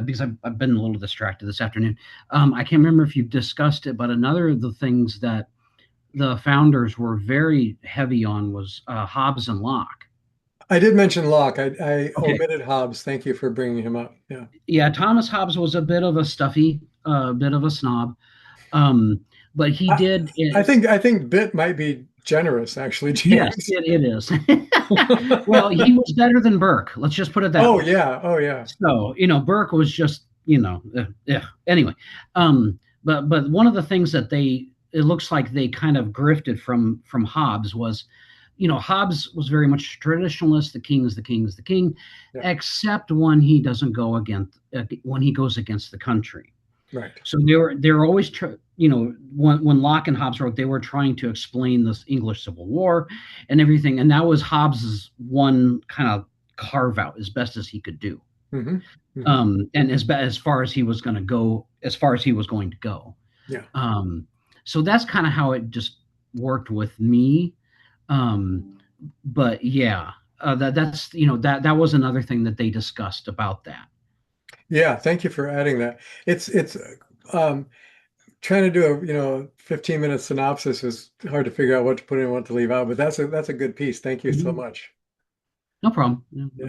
F: because I've been a little distracted this afternoon. I can't remember if you've discussed it, but another of the things that the founders were very heavy on was Hobbes and Locke.
A: I did mention Locke. I
F: Okay.
A: omitted Hobbes. Thank you for bringing him up. Yeah.
F: Yeah, Thomas Hobbes was a bit of a stuffy, bit of a snob, but he did.
A: I think bit might be generous, actually, James.
F: Yes, it is. Well, he was better than Burke. Let's just put it that way.
A: Oh yeah.
F: So Burke was just anyway. But one of the things that it looks like they kind of grifted from Hobbes was, Hobbes was very much traditionalist. The king is the king is the king,
A: Yeah.
F: except when he doesn't go when he goes against the country.
A: Right.
F: So they were always when Locke and Hobbes wrote, they were trying to explain this English Civil War and everything, and that was Hobbes's one kind of carve out as best as he could do.
A: Mm-hmm. Mm-hmm.
F: And as far as he was going to go,
A: Yeah.
F: So that's kind of how it just worked with me. But yeah, that's that was another thing that they discussed about that.
A: Yeah, thank you for adding that. It's trying to do a 15-minute synopsis is hard to figure out what to put in and what to leave out, but that's a good piece. Thank you so much.
F: No problem.
A: Yeah.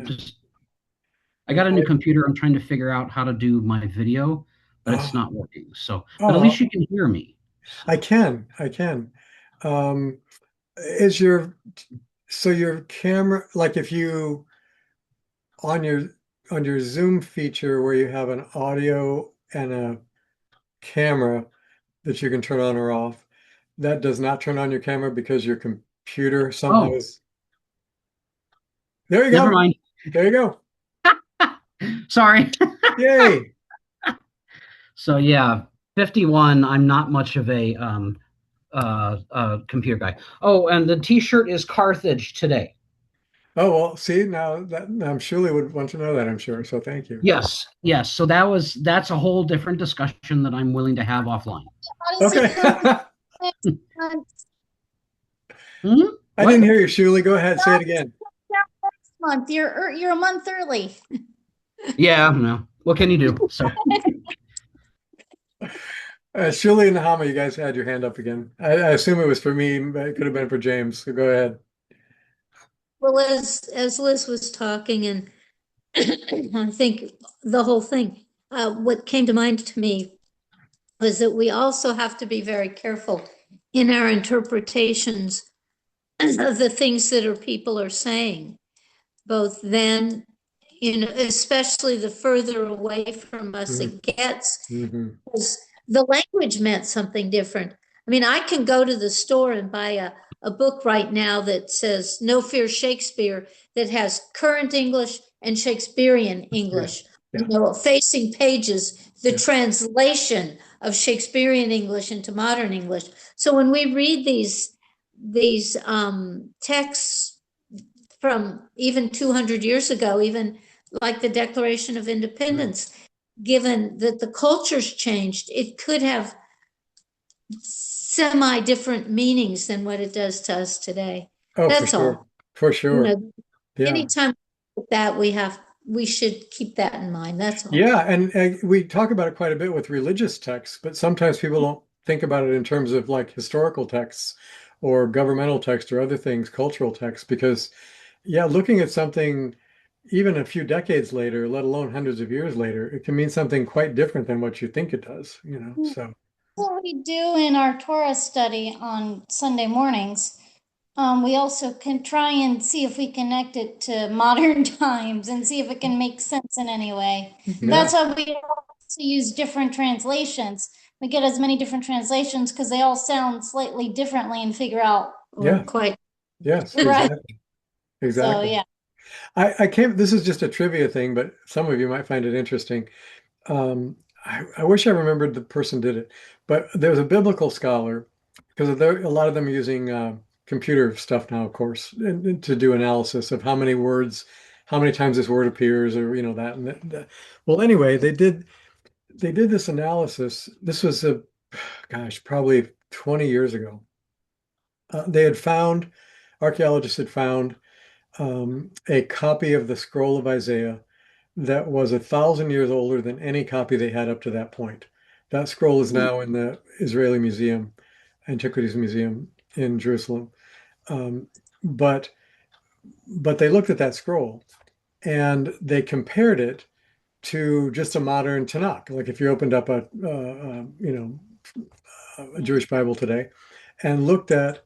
F: I got a new computer. I'm trying to figure out how to do my video, but it's
A: Oh,
F: not working. So, but at least you can hear me.
A: I can. I can. Um, is your so your camera, like if you on your Zoom feature where you have an audio and a camera that you can turn on or off, that does not turn on your camera because your computer somehow
F: Oh,
A: is. There you
F: never
A: go.
F: mind.
A: There you go.
F: Sorry.
A: Yay.
F: So yeah, 51. I'm not much of a computer guy. Oh, and the T-shirt is Carthage today.
A: Oh, well, see, now Shuli would want to know that, I'm sure. So thank you.
F: Yes, yes. So that's a whole different discussion that I'm willing to have offline.
C: Odyssey
A: Okay.
C: comes next month.
F: Hmm?
A: I
F: What?
A: didn't hear you, Shuli. Go ahead, say it again.
C: Next month. You're a month early.
F: Yeah, no. What can you do? So
A: Shuli and Nahama, you guys had your hand up again. I assume it was for me, but it could have been for James. So go ahead.
D: Well, as Liz was talking, and I think the whole thing, what came to mind to me was that we also have to be very careful in our interpretations of the things that people are saying, both then, especially the further away from us it gets,
A: Mhm.
D: because the language meant something different. I mean, I can go to the store and buy a book right now that says No Fear Shakespeare, that has current English and Shakespearean English,
A: Yeah.
D: facing pages, the
A: Yeah.
D: translation of Shakespearean English into modern English. So when we read these texts from even 200 years ago, even like the Declaration of Independence, given that the culture's changed, it could have semi-different meanings than what it does to us today.
A: Oh, for
D: That's all.
A: sure. For sure. Yeah.
D: Anytime that we should keep that in mind. That's all.
A: Yeah, and we talk about it quite a bit with religious texts, but sometimes people don't think about it in terms of like historical texts or governmental text or other things, cultural texts, because yeah, looking at something even a few decades later, let alone hundreds of years later, it can mean something quite different than what you think it does, you know. So
C: What we do in our Torah study on Sunday mornings, we also can try and see if we connect it to modern times and see if it can make sense in any way.
A: yeah,
C: That's why we also use different translations. We get as many different translations because they all sound slightly differently and figure out
A: yeah,
D: Quite.
A: yes,
C: right.
A: exactly.
C: So
A: Exactly.
C: yeah.
A: I came, this is just a trivia thing, but some of you might find it interesting. I wish I remembered the person did it, but there was a biblical scholar, because there a lot of them are using computer stuff now, of course, and to do analysis of how many words, how many times this word appears, or you know that and that. Well, anyway, they did this analysis. This was gosh, probably 20 years ago. They had found archaeologists had found a copy of the scroll of Isaiah that was 1,000 years older than any copy they had up to that point. That scroll is now in the Israeli Museum, Antiquities Museum in Jerusalem. Um, but they looked at that scroll and they compared it to just a modern Tanakh. Like if you opened up a Jewish Bible today and looked at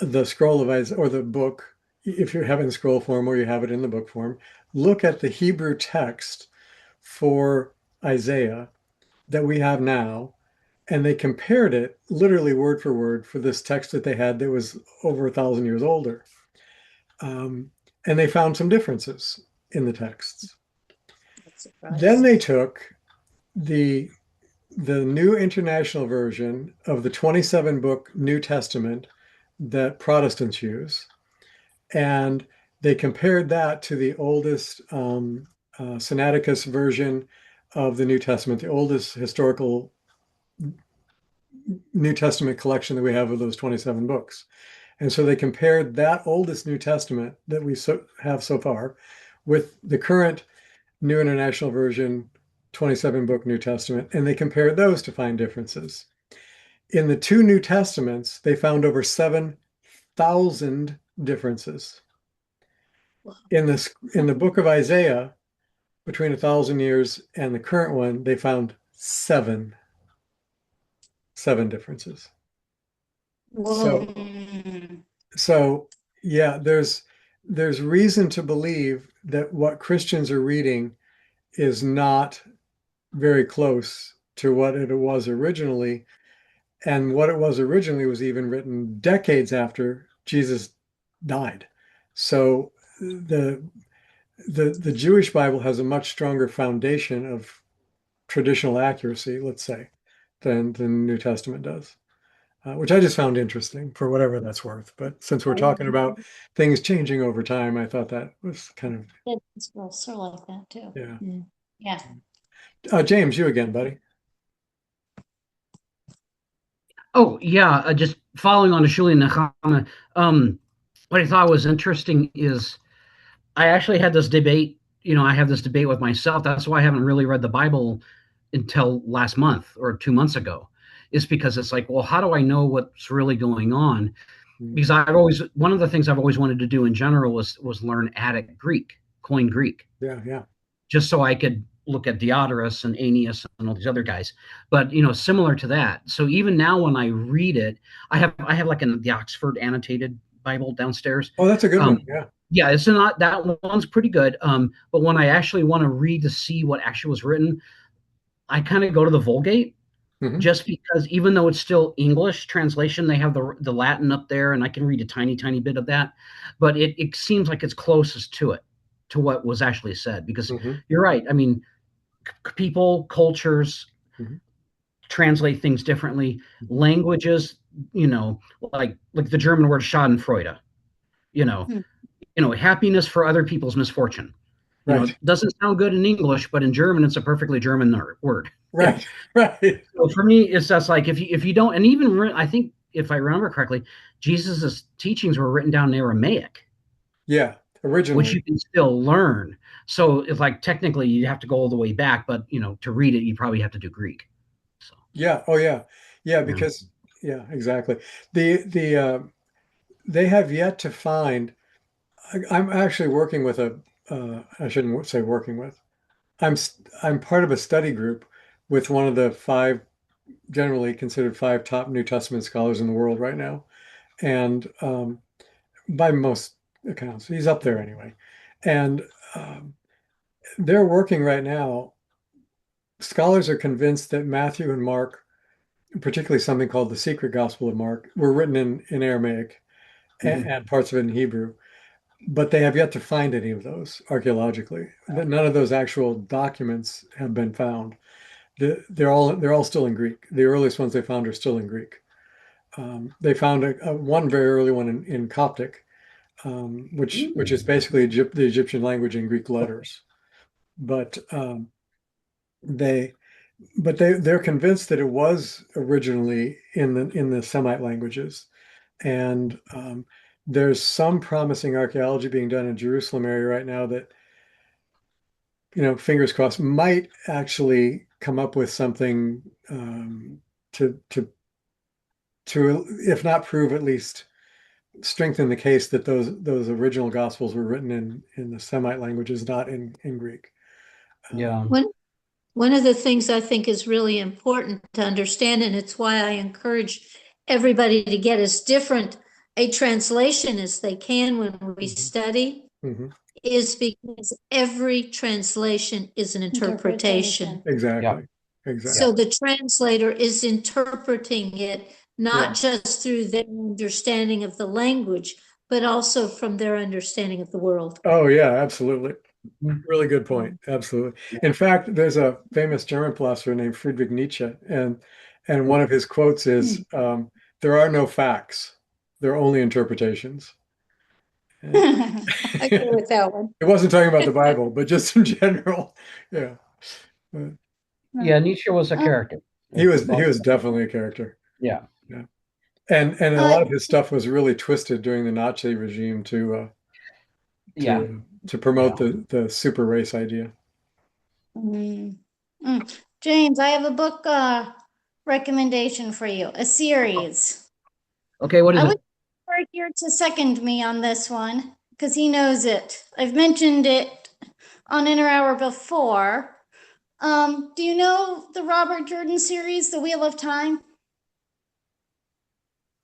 A: the scroll of Isaiah or the book, if you have it in scroll form or you have it in the book form, look at the Hebrew text for Isaiah that we have now, and they compared it literally word for word for this text that they had that was over 1,000 years older. And they found some differences in the texts. Then they took the New International Version of the 27-book New Testament that Protestants use, and they compared that to the oldest Sinaiticus version of the New Testament, the oldest historical New Testament collection that we have of those 27 books. And so they compared that oldest New Testament that we have so far with the current New International Version 27-book New Testament, and they compared those to find differences. In the two New Testaments, they found over 7,000 differences. In the book of Isaiah, between 1,000 years and the current one, they found seven differences. So,
C: Mm.
A: so yeah, there's reason to believe that what Christians are reading is not very close to what it was originally. And what it was originally was even written decades after Jesus died. So the Jewish Bible has a much stronger foundation of traditional accuracy, let's say, than the New Testament does, which I just found interesting for whatever that's worth. But since we're talking about things changing over time, I thought that was kind of,
C: It's sort of like that too.
A: yeah.
C: Yeah.
A: James, you again, buddy.
F: Oh yeah, just following on to Shuli and Nechama. What I thought was interesting is I actually had this debate. I have this debate with myself. That's why I haven't really read the Bible until last month or 2 months ago. Is because it's like, well, how do I know what's really going on? Because one of the things I've always wanted to do in general was learn Attic Greek, Koine Greek.
A: Yeah.
F: Just so I could look at Diodorus and Aeneas and all these other guys. But similar to that. So even now when I read it, I have like the Oxford annotated Bible downstairs.
A: Oh, that's a good one. Yeah.
F: Yeah, it's not that one's pretty good. But when I actually want to read to see what actually was written, I kind of go to the Vulgate.
A: Mhm.
F: Just because even though it's still English translation, they have the Latin up there, and I can read a tiny bit of that. But it seems like it's closest to it, to what was actually said. Because you're right. I mean, people, cultures translate things differently. Languages, like the German word Schadenfreude, happiness for other people's misfortune.
A: Right.
F: It doesn't sound good in English, but in German, it's a perfectly German word.
A: Right.
F: So for me, it's just like if you don't, and even I think if I remember correctly, Jesus's teachings were written down in Aramaic.
A: Yeah, originally.
F: Which you can still learn. So it's like technically you have to go all the way back, but to read it, you probably have to do Greek. So
A: Yeah. Oh, yeah. Yeah, because exactly. The they have yet to find. I'm actually working with I shouldn't say working with. I'm part of a study group with one of the five, generally considered five top New Testament scholars in the world right now, and by most accounts, he's up there anyway. And they're working right now. Scholars are convinced that Matthew and Mark, particularly something called the Secret Gospel of Mark, were written in Aramaic and parts of it in Hebrew, but they have yet to find any of those archaeologically. None of those actual documents have been found. They're all still in Greek. The earliest ones they found are still in Greek. They found one very early one in Coptic, which is basically the Egyptian language in Greek letters. But they're convinced that it was originally in the Semite languages, and there's some promising archaeology being done in Jerusalem area right now that, fingers crossed, might actually come up with something to if not prove, at least strengthen the case that those original gospels were written in the Semite languages, not in Greek.
F: Yeah.
D: One of the things I think is really important to understand, and it's why I encourage everybody to get as different a translation as they can when we study, is because every translation is an interpretation.
A: Exactly.
D: So the translator is interpreting it not just through their understanding of the language, but also from their understanding of the world.
A: Oh, yeah, absolutely. Really good point. Absolutely. In fact, there's a famous German philosopher named Friedrich Nietzsche, and one of his quotes is, "There are no facts; there are only interpretations."
D: I agree with that one.
A: It wasn't talking about the Bible, but just in general. Yeah.
F: Yeah, Nietzsche was a character.
A: He was definitely a character.
F: Yeah.
A: Yeah. And a lot of his stuff was really twisted during the Nazi regime to promote the super race idea.
C: James, I have a book recommendation for you, a series.
F: Okay, what is
C: I
F: it?
C: would prefer here to second me on this one because he knows it. I've mentioned it on Inner Hour before. Do you know the Robert Jordan series, The Wheel of Time?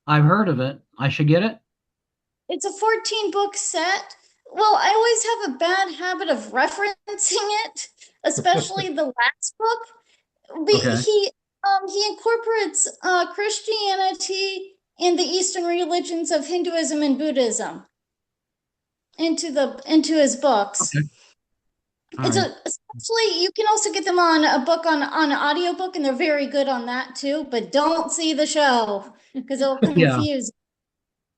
F: I've heard of it. I should get it.
C: It's a 14 book set. Well, I always have a bad habit of referencing it, especially the last book.
F: Okay.
C: He incorporates Christianity and the Eastern religions of Hinduism and Buddhism into his books.
F: Okay. All right.
C: Especially you can also get them on a book on audiobook, and they're very good on that too, but don't see the show because it'll
F: Yeah.
C: confuse.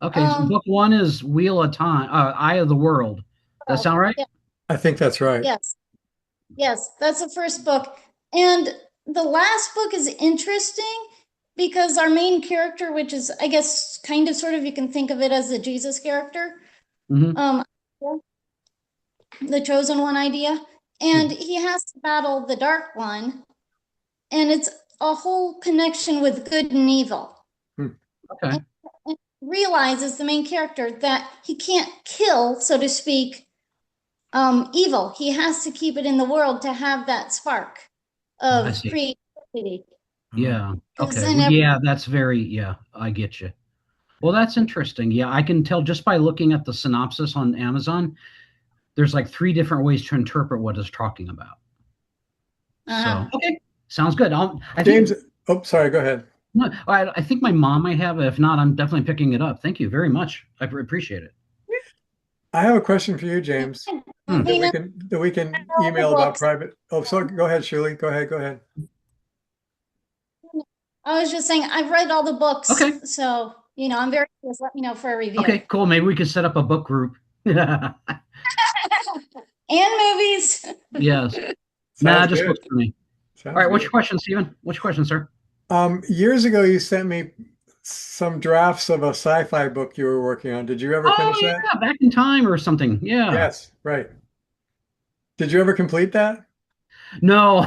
F: Okay, so book one is Wheel of Time, Eye of the World. That sound right?
C: Yeah.
A: I think that's right.
C: Yes, that's the first book. And the last book is interesting because our main character, which is, I guess, kind of sort of, you can think of it as the Jesus character,
F: Mhm.
C: the chosen one idea. And he has to battle the dark one. And it's a whole connection with good and evil.
F: Okay.
C: And realizes the main character that he can't kill, so to speak, evil. He has to keep it in the world to have that spark
F: I
C: of
F: see.
C: creativity.
F: Yeah.
C: 'Cause
F: Okay.
C: then
F: Well, yeah, that's very, yeah, I get you. Well, that's interesting. Yeah, I can tell just by looking at the synopsis on Amazon, there's like 3 different ways to interpret what it's talking about.
C: Uh-huh.
F: So, okay, sounds good. I
A: James,
F: think,
A: oh, sorry, go ahead.
F: no, I think my mom might have it. If not, I'm definitely picking it up. Thank you very much. I appreciate it.
A: I have a question for you, James,
F: Hmm.
A: that we can email about private. Oh, so go ahead, Shirley. Go ahead.
C: I was just saying, I've read all the books.
F: Okay.
C: So, I'm very curious. Let me know for a review.
F: Okay, cool. Maybe we could set up a book group.
C: And movies.
F: Yes.
A: Sounds
F: just
A: good.
F: books for me.
A: Sounds
F: All right, what's
A: good.
F: your question, Stephen? What's your question, sir?
A: Years ago, you sent me some drafts of a sci-fi book you were working on. Did you ever
F: Oh,
A: finish
F: yeah,
A: that?
F: Back in Time or something. Yeah.
A: Yes, right. Did you ever complete that?
F: No,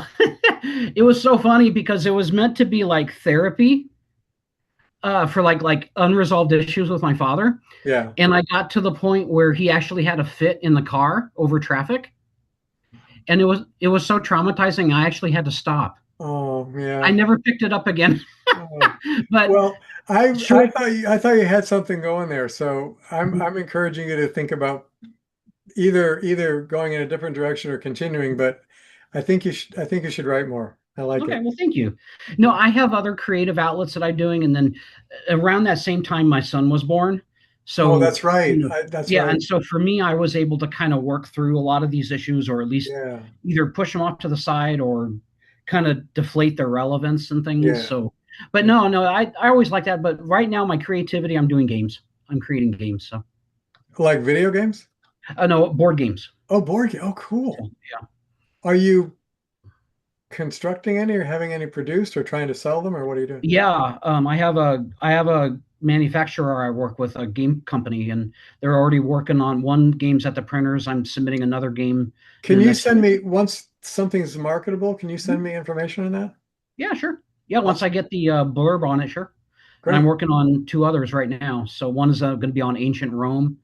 F: it was so funny because it was meant to be like therapy for like unresolved issues with my father.
A: Yeah.
F: And I got to the point where he actually had a fit in the car over traffic. And it was so traumatizing, I actually had to stop.
A: Oh, yeah.
F: I never picked it up again.
A: Oh.
F: But
A: Well, I
F: Sure.
A: thought you had something going there, so I'm encouraging you to think about either going in a different direction or continuing. But I think you should write more. I like
F: okay,
A: it.
F: well, thank you. No, I have other creative outlets that I'm doing, and then around that same time, my son was born. So
A: Oh, that's right.
F: you know,
A: That's
F: yeah,
A: right.
F: and so for me, I was able to kind of work through a lot of these issues, or at least
A: Yeah.
F: either push them off to the side or kind of deflate their relevance and things.
A: Yeah.
F: So, but no, I always like that. But right now, my creativity, I'm doing games. I'm creating games. So,
A: Like video games?
F: no, board games.
A: Oh, board game. Oh, cool.
F: Yeah.
A: Are you constructing any or having any produced or trying to sell them, or what are you doing?
F: Yeah, I have a manufacturer I work with, a game company, and they're already working on one game's at the printers. I'm submitting another game.
A: Can
F: in the
A: you
F: next
A: send
F: week.
A: me once something's marketable? Can you send me information on that?
F: Yeah, sure. Yeah, once I get the blurb on it, sure. And
A: Great.
F: I'm working on 2 others right now. So one is going to be on ancient Rome,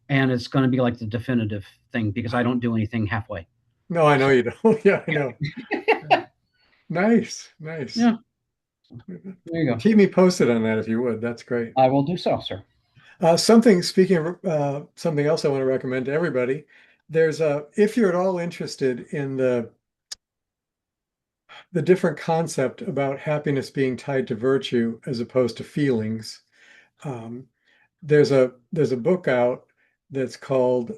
F: and it's going to be like the definitive thing because I don't do anything halfway.
A: No, I know you don't. Yeah, I know. Nice.
F: Yeah. There you go.
A: Keep me posted on that if you would. That's great.
F: I will do so, sir.
A: Speaking of something else I want to recommend to everybody, there's if you're at all interested in the different concept about happiness being tied to virtue as opposed to feelings, there's a book out that's called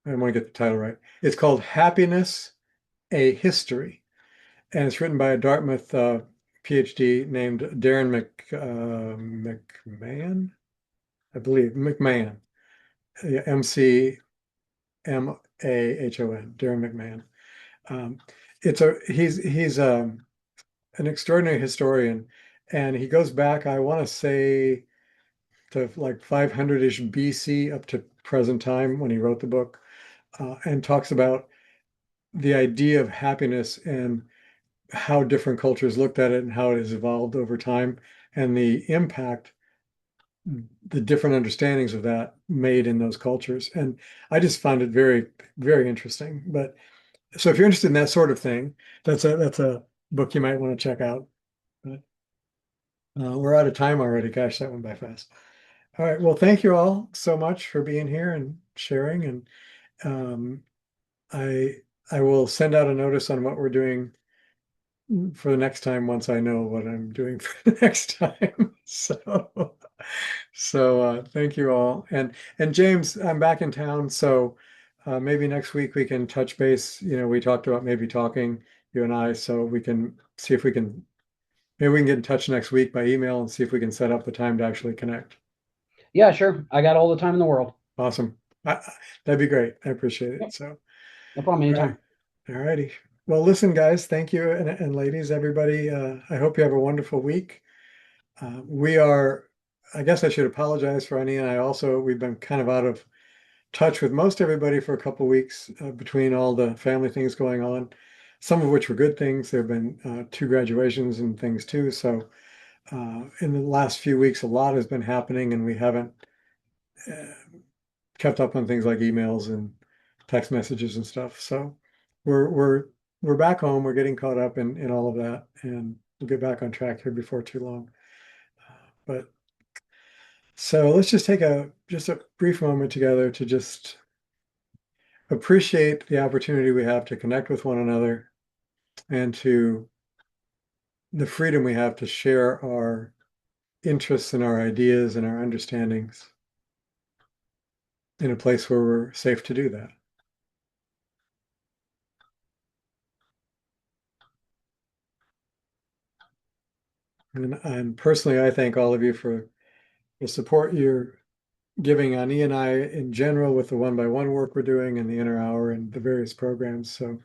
A: I want to get the title right. It's called Happiness, a History, and it's written by a Dartmouth PhD named Darren McMahon, I believe, McMahon, McMahon, Darren McMahon. He's an extraordinary historian, and he goes back, I want to say, to like 500-ish BC up to present time when he wrote the book, and talks about the idea of happiness and how different cultures looked at it and how it has evolved over time and the impact the different understandings of that made in those cultures. And I just found it very, very interesting. But so if you're interested in that sort of thing, that's a book you might want to check out. But we're out of time already. Gosh, that went by fast. All right. Well, thank you all so much for being here and sharing. And um, I will send out a notice on what we're doing for the next time once I know what I'm doing for the next time. So thank you all. And James, I'm back in town, so maybe next week we can touch base. You know, we talked about maybe talking, you and I, so we can see if we can maybe we can get in touch next week by email and see if we can set up the time to actually connect.
F: Yeah, sure. I got all the time in the world.
A: Awesome. That'd be great. I appreciate it.
F: Yep.
A: So
F: No problem. Anytime.
A: all righty. Well, listen, guys, thank you. And ladies, everybody, I hope you have a wonderful week. I guess I should apologize for Annie and I also, we've been kind of out of touch with most everybody for a couple weeks between all the family things going on, some of which were good things. There have been 2 graduations and things too. So in the last few weeks, a lot has been happening and we haven't kept up on things like emails and text messages and stuff. So we're back home. We're getting caught up in all of that, and we'll get back on track here before too long. But so let's just take a brief moment together to just appreciate the opportunity we have to connect with one another and to the freedom we have to share our interests and our ideas and our understandings in a place where we're safe to do that. And personally, I thank all of you for the support you're giving Ani and I in general with the one-by-one work we're doing and the inner hour and the various programs. So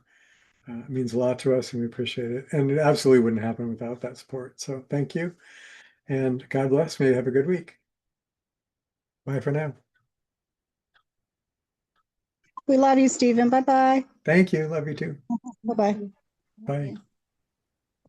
A: it means a lot to us and we appreciate it. And it absolutely wouldn't happen without that support. So thank you and God bless. May you have a good week. Bye for now.
E: We love you, Stephen. Bye-bye.
A: Thank you. Love you too.
E: Bye-bye.
A: Bye.